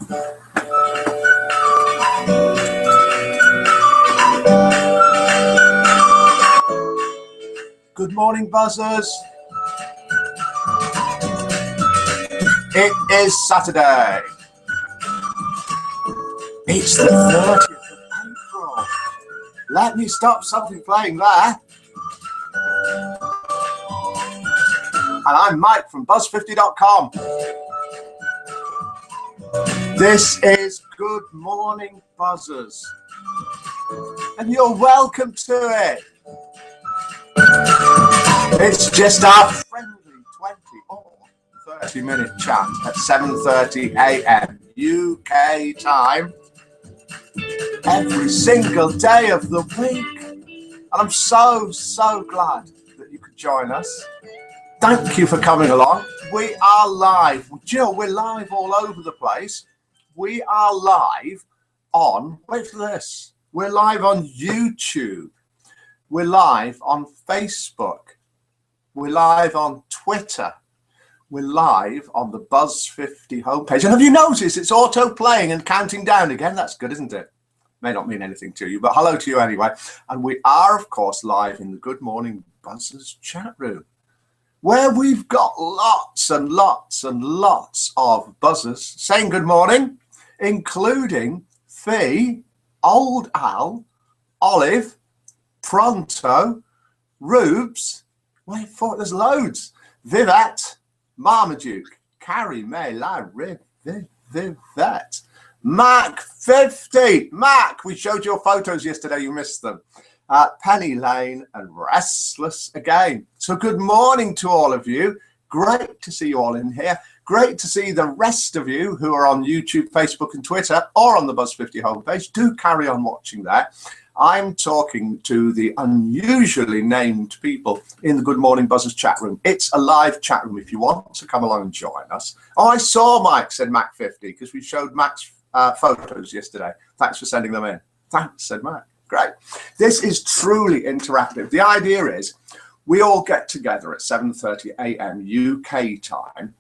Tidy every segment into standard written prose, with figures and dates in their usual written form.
Good morning, buzzers. It is Saturday. It's the 30th of April. Let me stop something playing there. And I'm Mike from Buzz50.com. This is Good Morning Buzzers. And you're welcome to it. It's just our friendly 20 or 30-minute chat at 7:30 a.m. UK time every single day of the week. And I'm so glad that you could join us. Thank you for coming along. We are live. Jill, we're live all over the place. We are live on, wait for this, we're live on YouTube. We're live on Facebook. We're live on Twitter. We're live on the Buzz50 homepage. And have you noticed it's auto playing and counting down again? That's good, isn't it? May not mean anything to you, but hello to you anyway. And we are, of course, live in the Good Morning Buzzers chat room, where we've got lots and lots and lots of buzzers saying good morning, including Fee, Old Al, Olive, Pronto, Rubes, wait for it, there's loads, Vivette, Marmaduke, Carrie May, Larry, Vivette, Mac 50, Mac, we showed your photos yesterday, you missed them, Penny Lane and Restless Again. So good morning to all of you. Great to see you all in here. Great to see the rest of you who are on YouTube, Facebook and Twitter or on the Buzz50 homepage. Do carry on watching there. I'm talking to the unusually named people in the Good Morning Buzzers chat room. It's a live chat room if you want to come along and join us. Oh, I saw Mike, said Mac50, because we showed Mac's photos yesterday. Thanks for sending them in. Thanks, said Mac. Great. This is truly interactive. The idea is we all get together at 7:30 a.m. UK time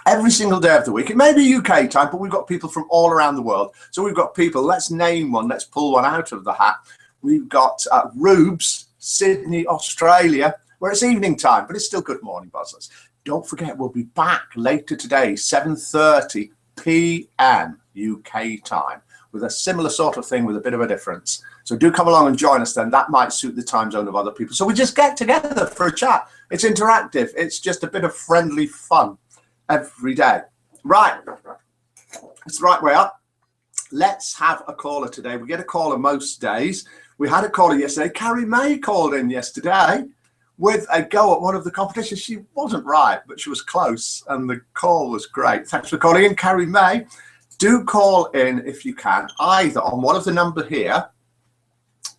every single day of the week. It may be UK time, but we've got people from all around the world. So we've got people, let's name one, let's pull one out of the hat. We've got Rubes, Sydney, Australia, where it's evening time, but it's still Good Morning Buzzers. Don't forget, we'll be back later today, 7:30 p.m. UK time, with a similar sort of thing with a bit of a difference. So do come along and join us then. That might suit the time zone of other people. So we just get together for a chat. It's interactive. It's just a bit of friendly fun every day. Right. It's the right way up. Let's have a caller today. We get a caller most days. We had a caller yesterday. Carrie May called in yesterday with a go at one of the competitions. She wasn't right, but she was close, and the call was great. Thanks for calling in, Carrie May. Do call in if you can, either on one of the number here,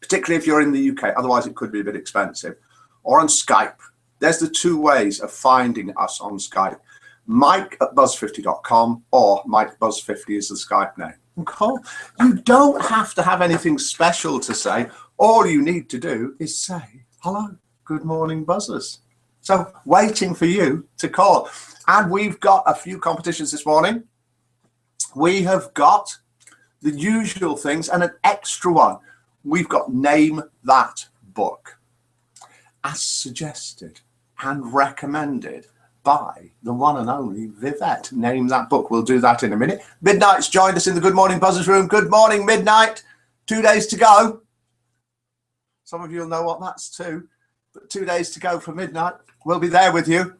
particularly if you're in the UK, otherwise it could be a bit expensive, or on Skype. There's the two ways of finding us on Skype. Mike at Buzz50.com or Mike Buzz50 is the Skype name. Okay? You don't have to have anything special to say. All you need to do is say, hello, good morning, buzzers. So waiting for you to call. And we've got a few competitions this morning. We have got the usual things and an extra one. We've got Name That Book, as suggested and recommended by the one and only Vivette. Name That Book. We'll do that in a minute. Midnight's joined us in the Good Morning Buzzers room. Good morning, Midnight. 2 days to go. Some of you will know what that's too. But 2 days to go for Midnight. We'll be there with you.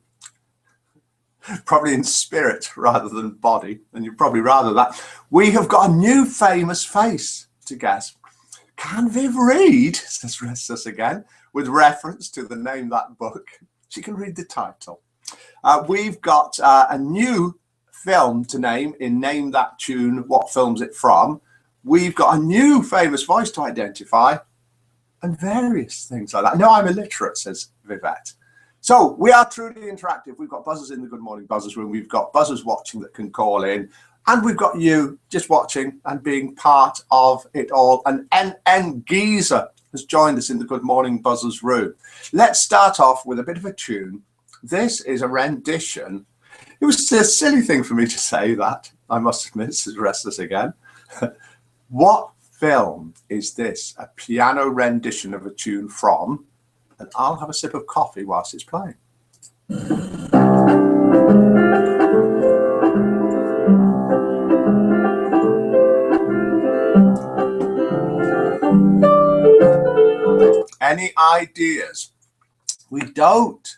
Probably in spirit rather than body. And you'd probably rather that. We have got a new famous face to guess. Can Viv read? Says Restless Again, with reference to the Name That Book. She can read the title. We've got a new film to name in Name That Tune, what film's it from. We've got a new famous voice to identify and various things like that. No, I'm illiterate, says Vivette. So we are truly interactive. We've got buzzers in the Good Morning Buzzers room. We've got buzzers watching that can call in. And we've got you just watching and being part of it all. And N.N. Geezer has joined us in the Good Morning Buzzers room. Let's start off with a bit of a tune. This is a rendition. It was a silly thing for me to say that, I must admit, this is restless again. What film is this a piano rendition of a tune from? And I'll have a sip of coffee whilst it's playing. Any ideas? We don't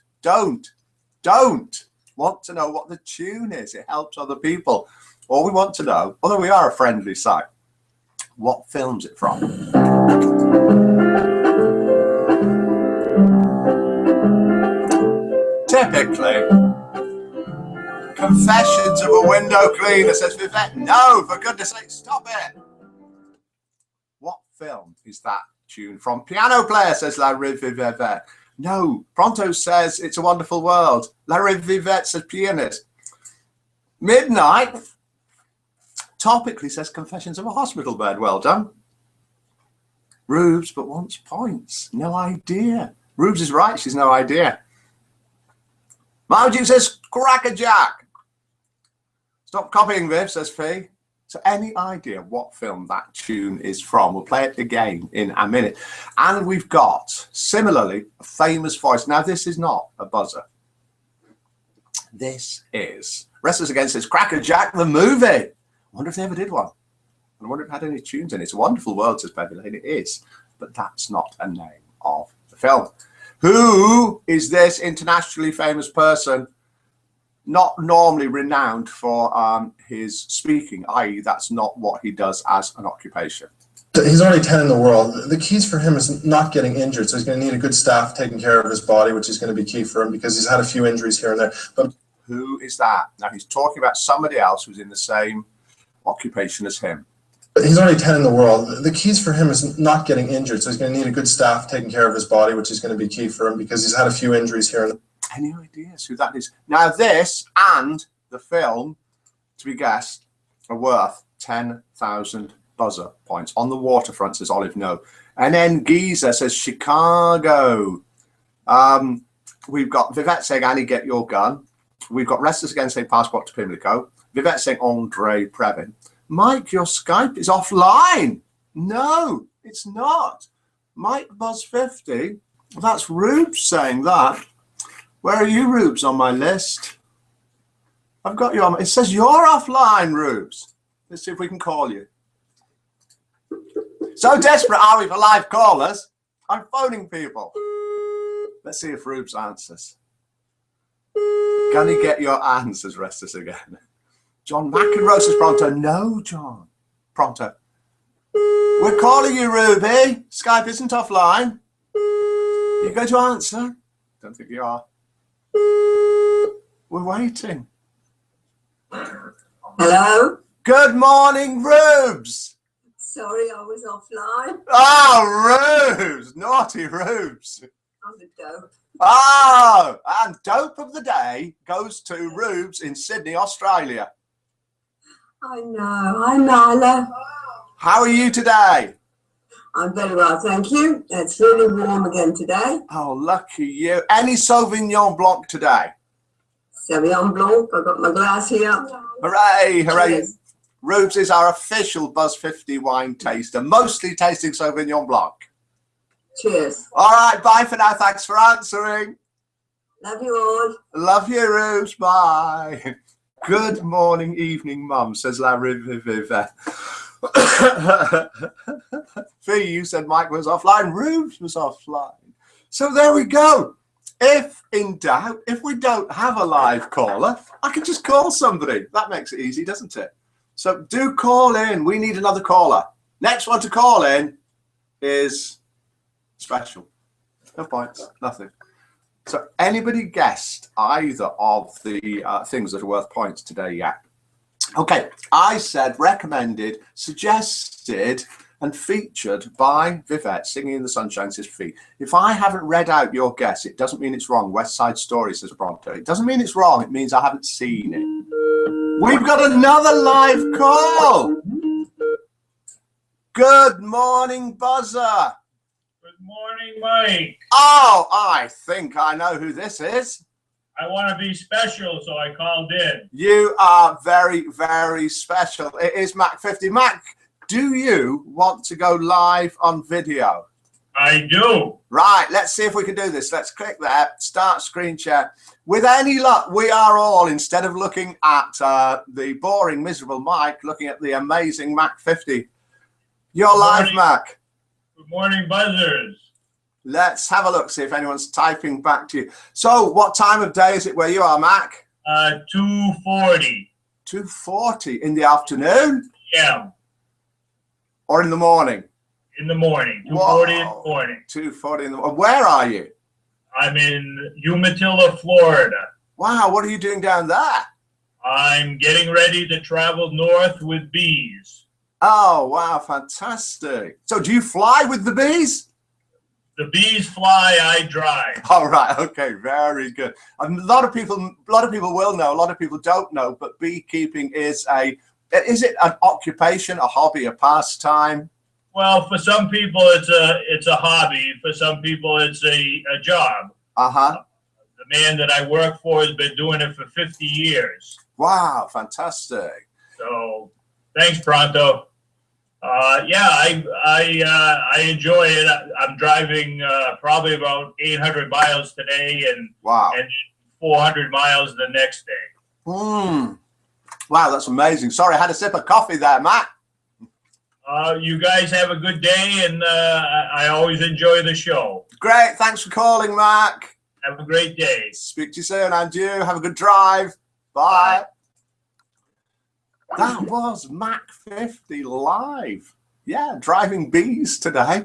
want to know what the tune is. It helps other people. All we want to know, although we are a friendly site, what film's it from? Typically, Confessions of a Window Cleaner, says Vivette. No, for goodness sake, stop it. What film is that tune from? Piano Player, says La Rivivette. No, Pronto says It's a Wonderful World. La Rivivette says Pianist. Midnight topically says Confessions of a Hospital Bed. Well done. Rubes but wants points. No idea. Rubes is right. She's no idea. Margie says Crackerjack. Stop copying, Viv, says Fee. So any idea what film that tune is from? We'll play it again in a minute. And we've got, similarly, a famous voice. Now, this is not a buzzer. This is Restless Again says Crackerjack, the movie. I wonder if they ever did one. I wonder if it had any tunes in it. It's a Wonderful World, says Beverly Lane. It is. But that's not a name of the film. Who is this internationally famous person? Not normally renowned for his speaking, i.e. that's not what he does as an occupation. He's only 10 in the world. The keys for him is not getting injured, so he's going to need a good staff taking care of his body, which is going to be key for him because he's had a few injuries here and there. But who is that? Now, he's talking about somebody else who's in the same occupation as him. He's only 10 in the world. The keys for him is not getting injured, so he's going to need a good staff taking care of his body, which is going to be key for him because he's had a few injuries here and there. Any ideas who that is? Now, this and the film, to be guessed, are worth 10,000 buzzer points. On the Waterfront, says Olive, no. And then Giza says Chicago. We've got Vivette saying, Annie, get your gun. We've got Restless Again saying Passport to Pimlico. Vivette saying Andre Previn. Mike, your Skype is offline. No, it's not. Mike Buzz 50. That's Rubes saying that. Where are you, Rubes, on my list? I've got you on. It says you're offline, Rubes. Let's see if we can call you. So desperate are we for live callers? I'm phoning people. Let's see if Rubes answers. Can he get your answers, Restless Again? John McEnroe says Pronto. No, John. Pronto. We're calling you, Ruby. Skype isn't offline. You're going to answer? Don't think you are. We're waiting. Hello? Good morning, Rubes. Sorry, I was offline. Oh, Rubes. Naughty Rubes. I'm a dope. Oh, and dope of the day goes to Rubes in Sydney, Australia. I know. Hi, Marla. How are you today? I'm very well, thank you. It's really warm again today. Oh, lucky you. Any Sauvignon Blanc today? Sauvignon Blanc. I've got my glass here. Hooray, hooray. Cheers. Rubes is our official Buzz 50 wine taster, mostly tasting Sauvignon Blanc. Cheers. All right, bye for now. Thanks for answering. Love you all. Love you, Rubes. Bye. Good morning, evening, Mum, says Larry Viv. Fee, you said Mike was offline. Rubes was offline. So there we go. If in doubt, if we don't have a live caller, I can just call somebody. That makes it easy, doesn't it? So do call in. We need another caller. Next one to call in is special. No points, nothing. So anybody guessed either of the things that are worth points today yet? Okay, I said recommended, suggested, and featured by Vivette, Singing in the Sunshine, says Fee. If I haven't read out your guess, it doesn't mean it's wrong. West Side Story, says Bronto. It doesn't mean it's wrong. It means I haven't seen it. We've got another live call. Good morning, Buzzer. Good morning, Mike. Oh, I think I know who this is. I want to be special, so I called in. You are very, very special. It is Mac 50. Mac, do you want to go live on video? I do. Right, let's see if we can do this. Let's click there, start screen share. With any luck, we are all, instead of looking at the boring, miserable Mike, looking at the amazing Mac 50. You're live, Mac. Good morning, buzzers. Let's have a look, see if anyone's typing back to you. So, what time of day is it where you are, Mac? 2:40. 2:40 in the afternoon? Yeah. Or in the morning? In the morning. 2:40 in the morning. 2:40 in the morning. Where are you? I'm in Umatilla, Florida. Wow, what are you doing down there? I'm getting ready to travel north with bees. Oh, wow, fantastic. So do you fly with the bees? The bees fly, I drive. All right, okay, very good. A lot of people will know, a lot of people don't know, but beekeeping is it an occupation, a hobby, a pastime? Well, for some people it's a hobby. For some people it's a job. Uh-huh. The man that I work for has been doing it for 50 years. Wow, fantastic. So thanks, Pronto. Yeah, I enjoy it. I'm driving probably about 800 miles today and 400 miles the next day. Wow, that's amazing. Sorry, I had a sip of coffee there, Matt. You guys have a good day, and I always enjoy the show. Great, thanks for calling, Mac. Have a great day. Speak to you soon, and you have a good drive. Bye. That was Mac 50 live. Yeah, driving bees today.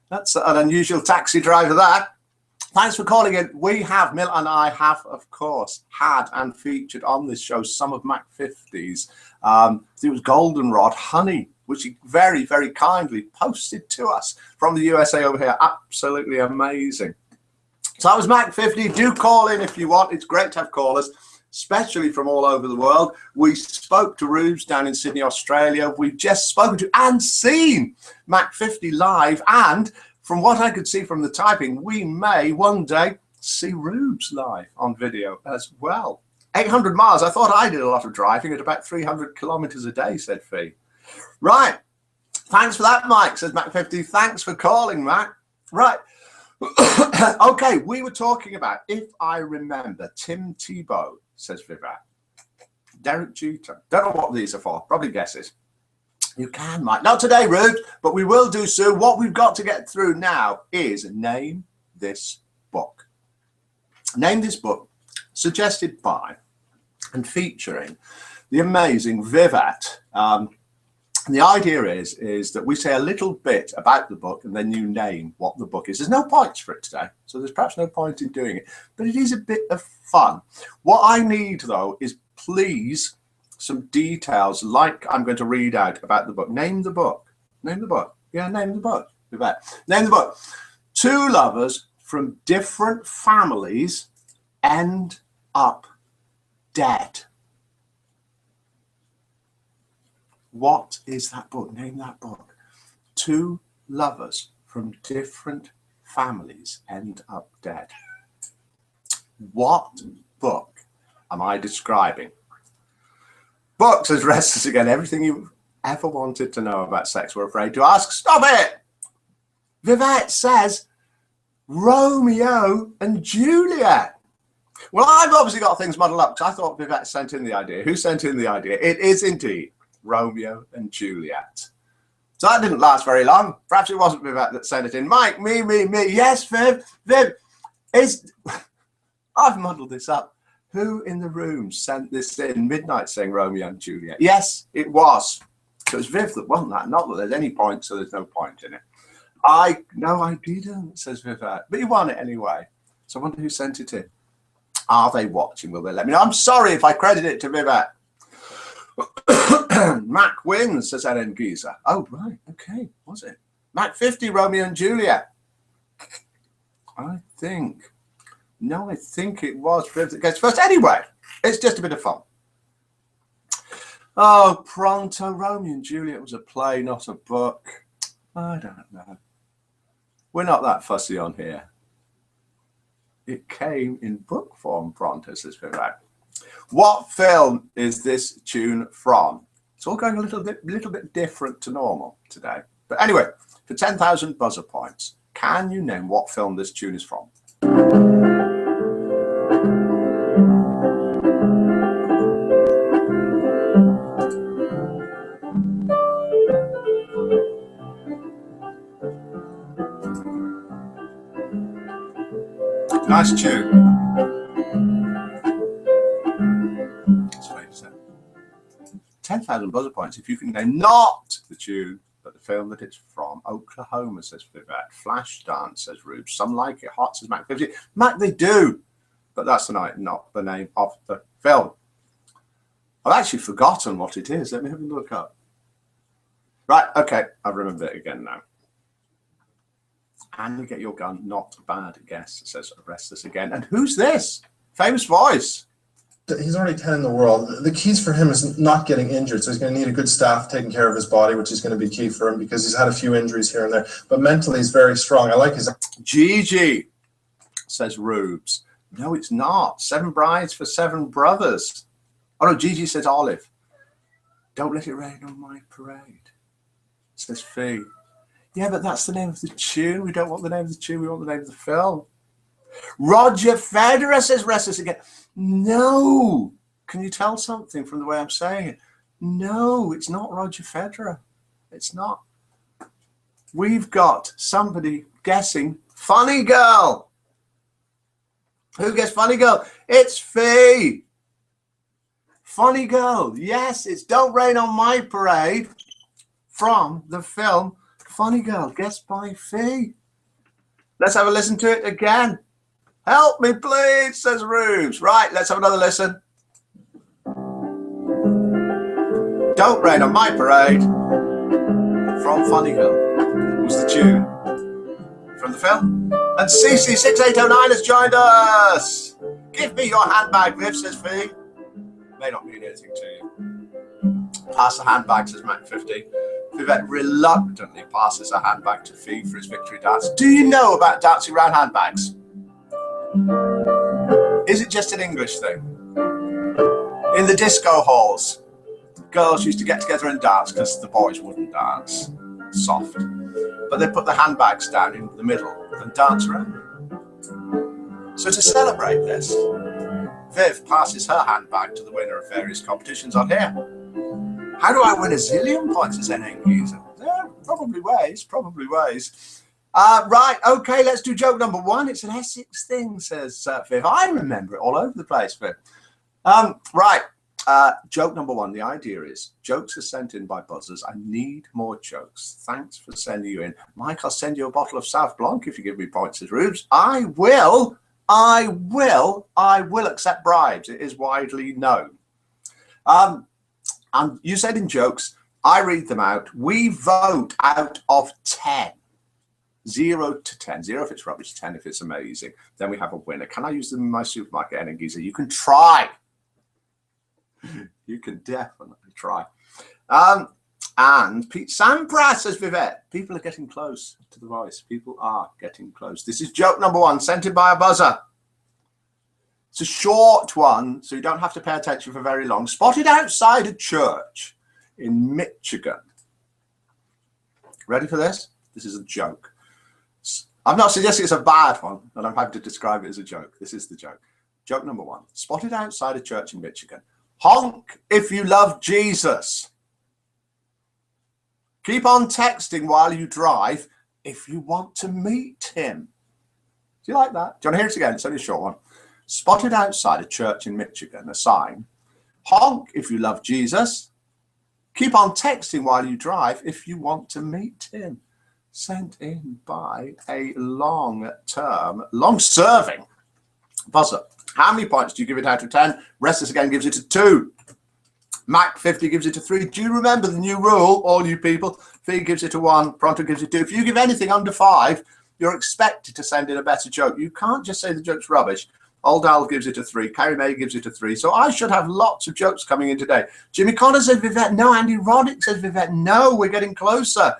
That's an unusual taxi driver, that. Thanks for calling in. Mill and I have, of course, had and featured on this show some of Mac 50's. It was Goldenrod Honey, which he very, very kindly posted to us from the USA over here. Absolutely amazing. So that was Mac 50. Do call in if you want. It's great to have callers, especially from all over the world. We spoke to Rubes down in Sydney, Australia. We've just spoken to and seen Mac 50 live. And from what I could see from the typing, we may one day see Rubes live on video as well. 800 miles. I thought I did a lot of driving at about 300 kilometers a day, said Fee. Right. Thanks for that, Mike, says Mac 50. Thanks for calling, Mac. Right. Okay, we were talking about, if I remember, Tim Tebow, says Vivat. Derek Jeter. Don't know what these are for. Probably guesses. You can, Mike. Not today, Rude, but we will do soon. What we've got to get through now is name this book. Name this book, suggested by and featuring the amazing Vivat. And the idea is that we say a little bit about the book and then you name what the book is. There's no points for it today, so there's perhaps no point in doing it, but it is a bit of fun. What I need, though, is please some details like I'm going to read out about the book. Name the book. Name the book. Yeah, name the book. Name the book. Two lovers from different families end up dead. What is that book? Name that book. Two lovers from different families end up dead. What book am I describing? Book, says Restless again. Everything you ever wanted to know about sex, we're afraid to ask. Stop it! Vivette says Romeo and Juliet. Well, I've obviously got things muddled up because I thought Vivette sent in the idea. Who sent in the idea? It is indeed Romeo and Juliet. So that didn't last very long. Perhaps it wasn't Vivette that sent it in. Mike, me. Yes, Viv. I've muddled this up. Who in the room sent this in midnight saying Romeo and Juliet? Yes, it was. So it's Viv that won that. Not that there's any point, so there's no point in it. No, I didn't, says Vivette. But you won it anyway. So I wonder who sent it in. Are they watching? Will they let me know? I'm sorry if I credit it to Vivette. Mac wins, says Ellen Giza. Oh, right. Okay. Was it? Mac 50, Romeo and Juliet. I think it was Viv that gets first. Anyway, it's just a bit of fun. Oh, Pronto, Romeo and Juliet was a play, not a book. I don't know. We're not that fussy on here. It came in book form, Pronto, says Vivek. What film is this tune from? It's all going a little bit different to normal today. But anyway, for 10,000 buzzer points, can you name what film this tune is from? Nice tune. That's what he said. 10,000 buzzer points if you can name not the tune, but the film that it's from. Oklahoma, says Vivek. Flashdance, says Rube. Some like it. Hot, says Mac 50. Mac, they do. But that's not the name of the film. I've actually forgotten what it is. Let me have a look up. Right, okay. I've remembered it again now. And you get your gun. Not bad guess, says Arrest Us Again. And who's this? Famous voice. He's already 10 in the world. The keys for him is not getting injured, so he's going to need a good staff taking care of his body, which is going to be key for him because he's had a few injuries here and there. But mentally, he's very strong. I like his... Gigi, says Rubes. No, it's not. 7 brides for 7 brothers. Oh, no, Gigi says Olive. Don't let it rain on my parade, says Fee. Yeah, but that's the name of the tune. We don't want the name of the tune. We want the name of the film. Roger Federer, says Restless Again. No. Can you tell something from the way I'm saying it? No, it's not Roger Federer. It's not. We've got somebody guessing Funny Girl. Who guessed Funny Girl? It's Fee. Funny Girl. Yes, it's Don't Rain on My Parade from the film Funny Girl, guessed by Fee. Let's have a listen to it again. Help me, please, says Rubes. Right, let's have another listen. Don't Rain on My Parade from Funny Girl was the tune from the film. And CC6809 has joined us. Give me your handbag, Viv, says Fee. May not mean anything to you. Pass the handbag, says Mac 50. Vivek reluctantly passes a handbag to Fee for his victory dance. Do you know about dancing around handbags? Is it just an English thing? In the disco halls, girls used to get together and dance because the boys wouldn't dance. Soft. But they put the handbags down in the middle and dance around. So to celebrate this, Viv passes her handbag to the winner of various competitions on here. How do I win a zillion points as an Geezer? Yeah, probably ways. Right, okay, let's do joke number 1. It's an Essex thing, says Viv. I remember it all over the place, Viv. Right, joke number 1. The idea is jokes are sent in by buzzers. I need more jokes. Thanks for sending you in. Mike, I'll send you a bottle of South Blanc if you give me points, says Rubes. I will accept bribes. It is widely known. And you said in jokes, I read them out. We vote out of 10. 0 to 10. 0 if it's rubbish, 10 if it's amazing. Then we have a winner. Can I use them in my supermarket, Geezer? You can try. You can definitely try. And Pete Sampras, says Vivette. People are getting close to the voice. People are getting close. This is joke number 1, sent in by a buzzer. It's a short one, so you don't have to pay attention for very long. Spotted outside a church in Michigan. Ready for this? This is a joke. I'm not suggesting it's a bad one, and I'm happy to describe it as a joke. This is the joke. Joke number 1. Spotted outside a church in Michigan. Honk if you love Jesus. Keep on texting while you drive if you want to meet him. Do you like that? Do you want to hear it again? It's only a short one. Spotted outside a church in Michigan, a sign. Honk if you love Jesus. Keep on texting while you drive if you want to meet him. Sent in by a long-serving buzzer. How many points do you give it out of 10? Restless Again gives it a 2. Mac 50 gives it a 3. Do you remember the new rule, all you people? Fee gives it a 1. Pronto gives it 2. If you give anything under 5, you're expected to send in a better joke. You can't just say the joke's rubbish. Old Al gives it a 3. Carrie May gives it a 3. So I should have lots of jokes coming in today. Jimmy Connor says Vivette no. Andy Roddick says Vivette no. We're getting closer.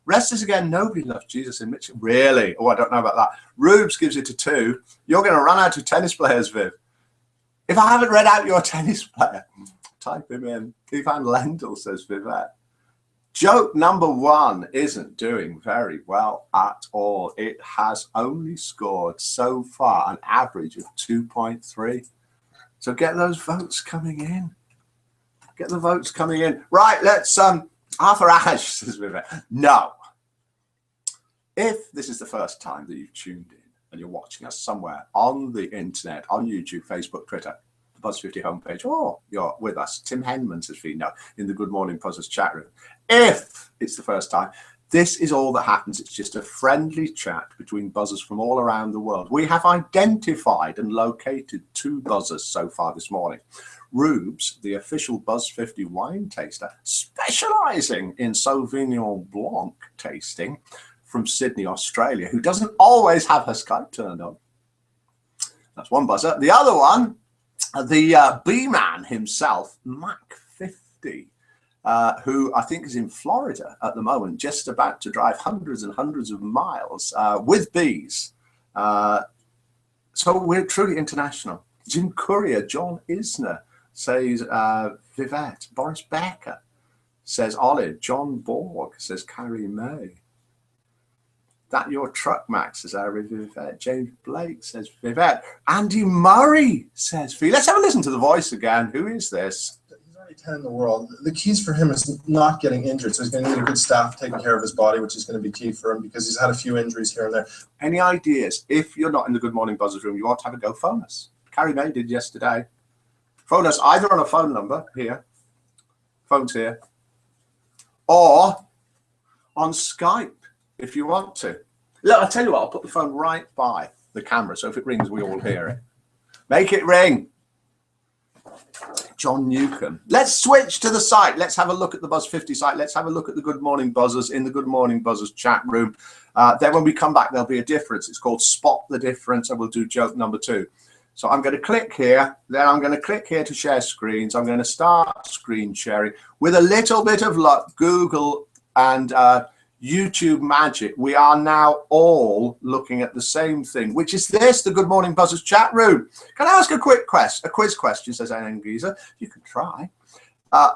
Restless again, nobody loves Jesus in Mitchell. Really? Oh, I don't know about that. Rubes gives it a 2. You're going to run out of tennis players, Viv. If I haven't read out your tennis player, type him in. Keith Van Lendl, says Vivette. Joke number 1 isn't doing very well at all. It has only scored so far an average of 2.3. So get those votes coming in. Get the votes coming in. Right, let's Arthur Ashe, says Vivette. No. If this is the first time that you've tuned in and you're watching us somewhere on the internet, on YouTube, Facebook, Twitter, the Buzz50 homepage, or you're with us, Tim Henman says Fino in the Good Morning Buzzers chat room. If it's the first time, this is all that happens. It's just a friendly chat between buzzers from all around the world. We have identified and located 2 buzzers so far this morning. Rubes, the official Buzz50 wine taster, specializing in Sauvignon Blanc tasting from Sydney, Australia, who doesn't always have her Skype turned on. That's one buzzer. The other one, the B-man himself, Mac50, who I think is in Florida at the moment, just about to drive hundreds and hundreds of miles with bees. So we're truly international. Jim Courier, John Isner, says Vivette. Boris Becker says Olive. John Borg says Carrie May. That your truck, Max, says Vivette. James Blake says Vivette. Andy Murray says Fee. Let's have a listen to the voice again. Who is this? He's already 10 in the world. The keys for him is not getting injured, so he's going to need a good staff taking care of his body, which is going to be key for him because he's had a few injuries here and there. Any ideas? If you're not in the Good Morning Buzzers room, you want to have a go, phone us. Carrie May did yesterday. Phone us either on a phone number here, phone's here, or on Skype if you want to. Look, I'll tell you what, I'll put the phone right by the camera, so if it rings, we all hear it. Make it ring. John Newcomb. Let's switch to the site. Let's have a look at the Buzz50 site. Let's have a look at the Good Morning Buzzers in the Good Morning Buzzers chat room. Then when we come back, there'll be a difference. It's called Spot the Difference, and we'll do joke number 2. So I'm going to click here, then I'm going to click here to share screens. I'm going to start screen sharing. With a little bit of luck, Google and YouTube magic, we are now all looking at the same thing, which is this, the Good Morning Buzzers chat room. Can I ask a quiz question, says Ann Geezer. You can try.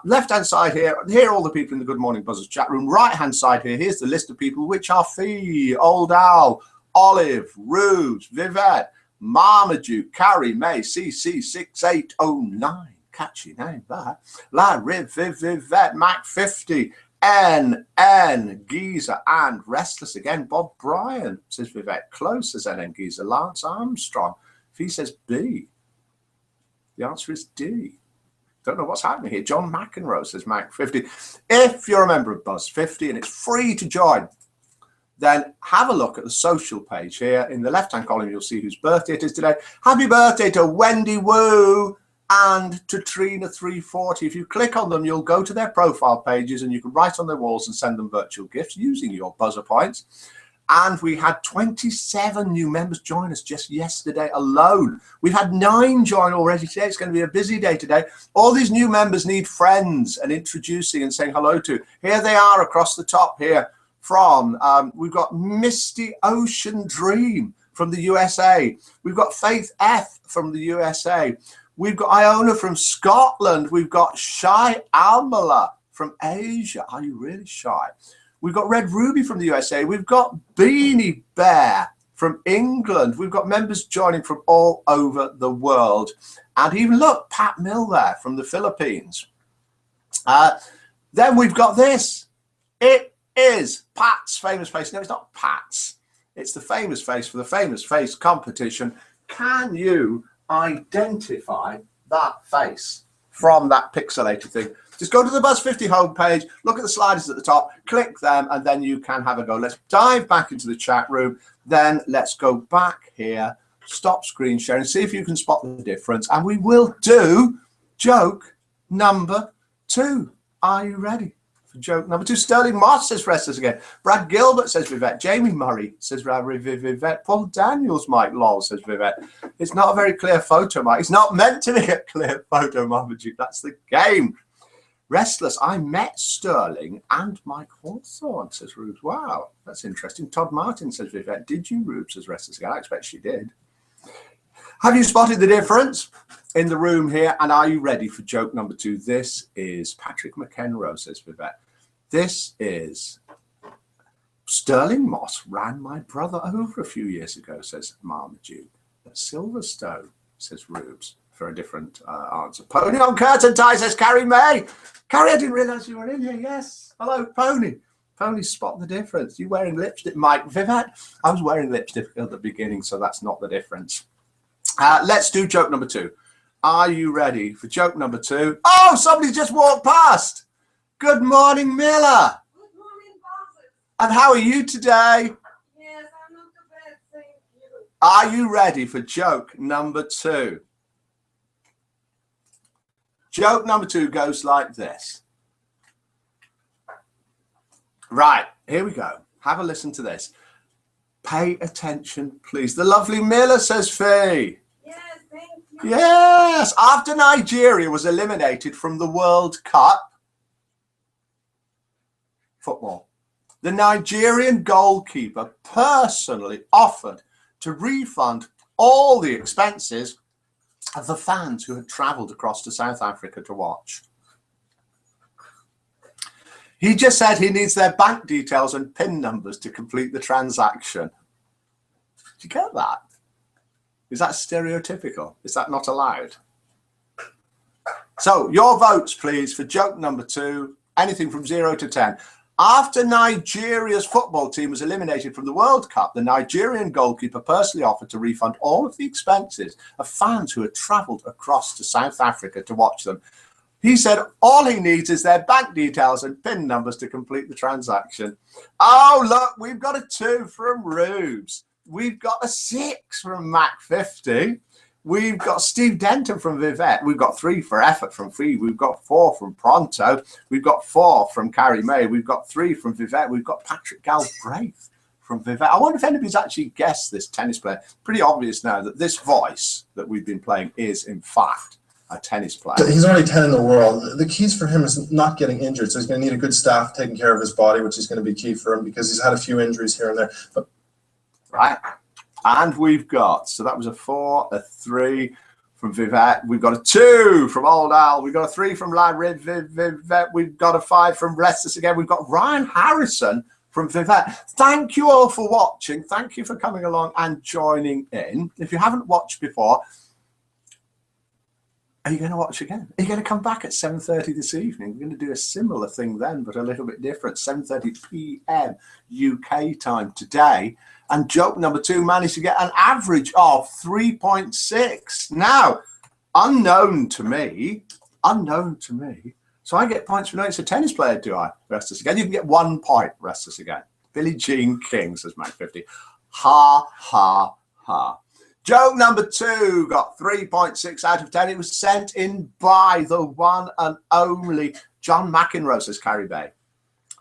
Left-hand side here are all the people in the Good Morning Buzzers chat room. Right-hand side here, here's the list of people, which are Fee, Old Owl, Olive, Rubes, Vivette, Marmaduke, Carrie May, CC6809, catchy name that, Larry, Vivette, Mac50, NN, Geezer, and Restless again, Bob Bryan, says Vivette, close, says NN Geezer, Lance Armstrong, if he says B, the answer is D. Don't know what's happening here. John McEnroe says Mac50. If you're a member of Buzz50 and it's free to join, then have a look at the social page here. In the left-hand column, you'll see whose birthday it is today. Happy birthday to Wendy Wu and to Trina340. If you click on them, you'll go to their profile pages and you can write on their walls and send them virtual gifts using your buzzer points. And we had 27 new members join us just yesterday alone. We've had 9 join already today. It's going to be a busy day today. All these new members need friends and introducing and saying hello to. Here they are across the top here. From, we've got Misty Ocean Dream from the USA. We've got Faith F from the USA. We've got Iona from Scotland. We've got Shy Almala from Asia. Are you really shy? We've got Red Ruby from the USA. We've got Beanie Bear from England. We've got members joining from all over the world. And even look, Pat Mill there from the Philippines. Then we've got this. It is Pat's famous face. No, it's not Pat's. It's the famous face for the famous face competition. Can you identify that face from that pixelated thing? Just go to the Buzz50 homepage, look at the sliders at the top, click them, and then you can have a go. Let's dive back into the chat room. Then let's go back here, stop screen sharing, see if you can spot the difference. And we will do joke number 2. Are you ready? Joke number 2. Sterling Moss says Restless again. Brad Gilbert says Vivette. Jamie Murray says Vivette. Paul Daniels, Mike Lowell says Vivette. It's not a very clear photo, Mike. It's not meant to be a clear photo, Marmaduke. That's the game. Restless, I met Sterling and Mike Hawthorne, says Rubes. Wow, that's interesting. Todd Martin says, Vivette, did you, Rubes, says Restless again? I expect she did. Have you spotted the difference in the room here? And are you ready for joke number 2? This is Patrick McEnroe, says Vivette. This is Sterling Moss ran my brother over a few years ago, says Marmaduke. At Silverstone, says Rubes, for a different answer. Pony on curtain tie, says Carrie May. Carrie, I didn't realise you were in here. Yes. Hello, Pony. Pony, spot the difference. You wearing lipstick, Mike? Vivette, I was wearing lipstick at the beginning, so that's not the difference. Let's do joke number 2. Are you ready for joke number 2? Oh, somebody just walked past. Good morning, Miller. Good morning, bosses. And how are you today? Yes, I'm not too bad, thank you. Are you ready for joke number 2? Joke number 2 goes like this. Right, here we go. Have a listen to this. Pay attention, please. The lovely Miller, says Faye. Yes, thank you. Yes, after Nigeria was eliminated from the World Cup football, the Nigerian goalkeeper personally offered to refund all the expenses of the fans who had travelled across to South Africa to watch. He just said he needs their bank details and PIN numbers to complete the transaction. Did you get that? Is that stereotypical? Is that not allowed? So your votes, please, for joke number 2, anything from 0 to 10. After Nigeria's football team was eliminated from the World Cup, the Nigerian goalkeeper personally offered to refund all of the expenses of fans who had travelled across to South Africa to watch them. He said all he needs is their bank details and PIN numbers to complete the transaction. Oh, look, we've got a 2 from Rubes. We've got a 6 from Mac50. We've got Steve Denton from Vivette. We've got 3 for effort from Fee. We've got 4 from Pronto. We've got 4 from Carrie May. We've got 3 from Vivette. We've got Patrick Galbraith from Vivette. I wonder if anybody's actually guessed this tennis player. Pretty obvious now that this voice that we've been playing is, in fact, a tennis player. He's only 10 in the world. The keys for him is not getting injured. So he's going to need a good staff taking care of his body, which is going to be key for him because he's had a few injuries here and there. But right. And we've got, so that was a 4, a 3 from Vivette. We've got a 2 from Old Al. We've got a 3 from Vivette. We've got a 5 from Restless again. We've got Ryan Harrison from Vivette. Thank you all for watching. Thank you for coming along and joining in. If you haven't watched before, are you going to watch again? Are you going to come back at 7:30 this evening? We're going to do a similar thing then, but a little bit different. 7:30 p.m. UK time today. And joke number 2 managed to get an average of 3.6. Now, unknown to me. So I get points for knowing it's a tennis player, do I? Restless again. You can get 1 point, Restless again. Billie Jean King, says Mac50. Ha, ha, ha. Joke number 2 got 3.6 out of 10. It was sent in by the one and only John McEnroe, says Carrie Bay.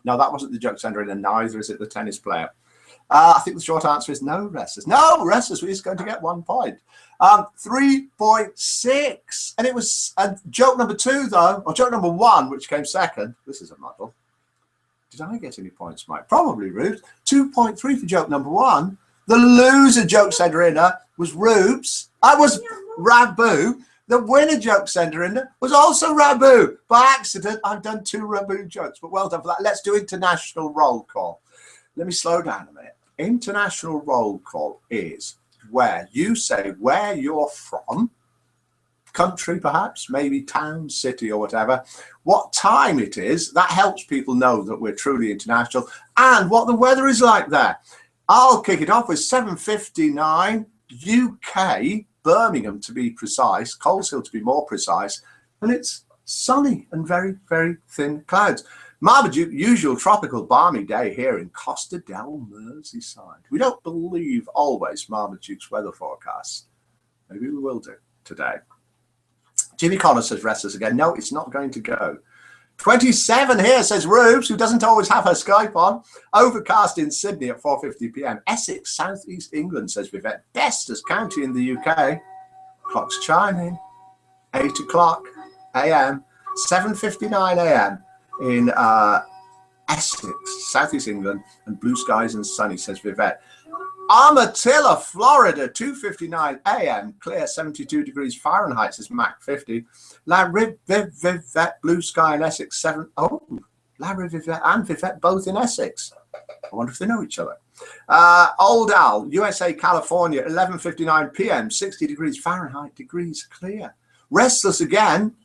No, that wasn't the joke sender, and neither is it the tennis player. I think the short answer is no, Restless. No, Restless is going to get 1 point. 3.6. And it was joke number 2, though, or joke number 1, which came second. This is a muddle. Did I get any points, Mike? Probably, Rubes. 2.3 for joke number 1. The loser joke sender in was Rubes. I was Rabu. The winner joke sender in was also Rabu. By accident, I've done 2 Rabu jokes, but well done for that. Let's do international roll call. Let me slow down a minute. International roll call is where you say where you're from, country perhaps, maybe town, city or whatever, what time it is. That helps people know that we're truly international, and what the weather is like there. I'll kick it off with 7:59 UK, Birmingham to be precise, Coleshill to be more precise, and it's sunny and very, very thin clouds. Marmaduke, usual tropical balmy day here in Costa del Merseyside. We don't believe always Marmaduke's weather forecast. Maybe we will do today. Jimmy Connor says Restless again. No, it's not going to go. 27 here, says Rubes, who doesn't always have her Skype on. Overcast in Sydney at 4:50 p.m. Essex, South East England, says Vivette. Bestest county in the UK. Clock's chiming. 8 o'clock a.m. 7:59 a.m. in Essex, Southeast England, and blue skies and sunny, says Vivette. Armatilla, Florida, 2:59 a.m. clear, 72 degrees Fahrenheit, says Mac 50. Larry Vivette, blue sky in Essex, 7. Oh, Larry Vivette and Vivette both in Essex. I wonder if they know each other. Old Al, USA, California, 11:59 p.m. 60 degrees Fahrenheit, degrees clear. Restless again.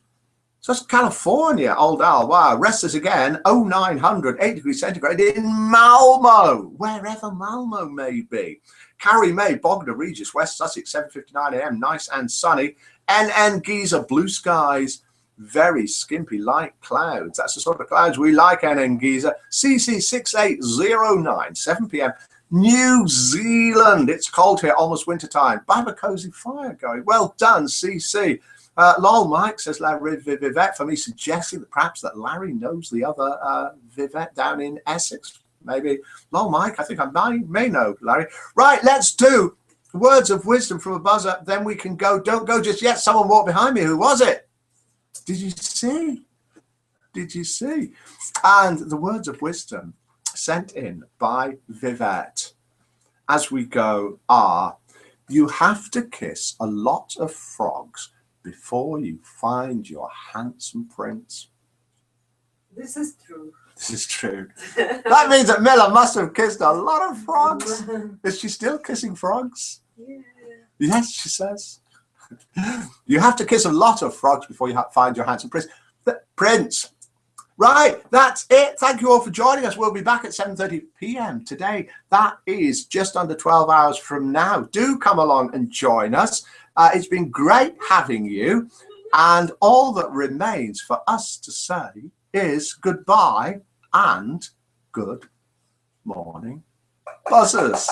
So that's California, Old Al. Wow. Restless again, 0900, 8 degrees centigrade in Malmo, wherever Malmo may be. Carrie May, Bognor Regis, West Sussex, 7:59 a.m. Nice and sunny. NN Giza, blue skies, very skimpy light clouds. That's the sort of clouds we like, NN Giza. CC 6809, 7 p.m. New Zealand. It's cold here, almost winter time. I have a cozy fire going. Well done, CC. Lol Mike, says Larry Vivette, for me suggesting that perhaps that Larry knows the other Vivette down in Essex. Maybe. Lol Mike, I think I may know Larry. Right, let's do words of wisdom from a buzzer. Then we can go. Don't go just yet. Someone walked behind me. Who was it? Did you see? Did you see? And the words of wisdom sent in by Vivette as we go are, you have to kiss a lot of frogs before you find your handsome prince. This is true. This is true. That means that Miller must have kissed a lot of frogs. Is she still kissing frogs? Yeah. Yes, she says. You have to kiss a lot of frogs before you find your handsome prince. Right, that's it. Thank you all for joining us. We'll be back at 7:30 p.m. today. That is just under 12 hours from now. Do come along and join us. It's been great having you. And all that remains for us to say is goodbye and good morning, buzzers.